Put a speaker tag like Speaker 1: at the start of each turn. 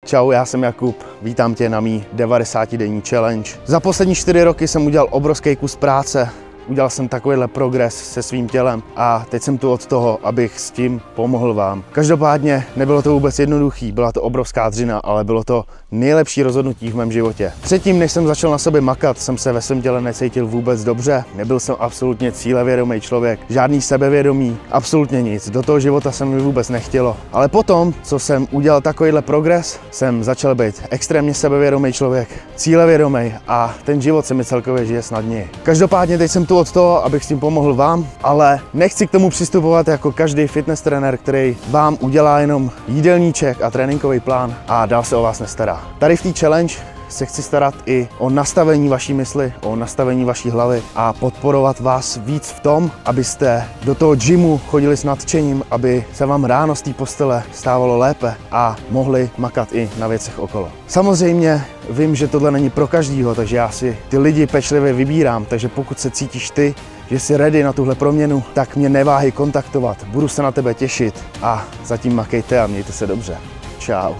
Speaker 1: Čau, já jsem Jakub, vítám tě na mý 90-denní challenge. Za poslední 4 roky jsem udělal obrovský kus práce. Udělal jsem takovýhle progres se svým tělem a teď jsem tu od toho, abych s tím pomohl vám. Každopádně nebylo to vůbec jednoduchý, byla to obrovská dřina, ale bylo to nejlepší rozhodnutí v mém životě. Předtím, než jsem začal na sobě makat, jsem se ve svém těle necítil vůbec dobře, nebyl jsem absolutně cílevědomý člověk, žádný sebevědomí, absolutně nic, do toho života se mi vůbec nechtělo. Ale potom, co jsem udělal takovýhle progres, jsem začal být extrémně sebevědomý člověk, cílevědomý a ten život se mi celkově žije snadněji. Každopádně teď jsem tu od toho, abych s tím pomohl vám, ale nechci k tomu přistupovat jako každý fitness trenér, který vám udělá jenom jídelníček a tréninkový plán a dál se o vás nestará. Tady v té challenge se chci starat i o nastavení vaší mysli, o nastavení vaší hlavy a podporovat vás víc v tom, abyste do toho gymu chodili s nadšením, aby se vám ráno z té postele stávalo lépe a mohli makat i na věcech okolo. Samozřejmě vím, že tohle není pro každýho, takže já si ty lidi pečlivě vybírám, takže pokud se cítíš ty, že jsi ready na tuhle proměnu, tak mě neváhej kontaktovat, budu se na tebe těšit a zatím makejte a mějte se dobře. Čau.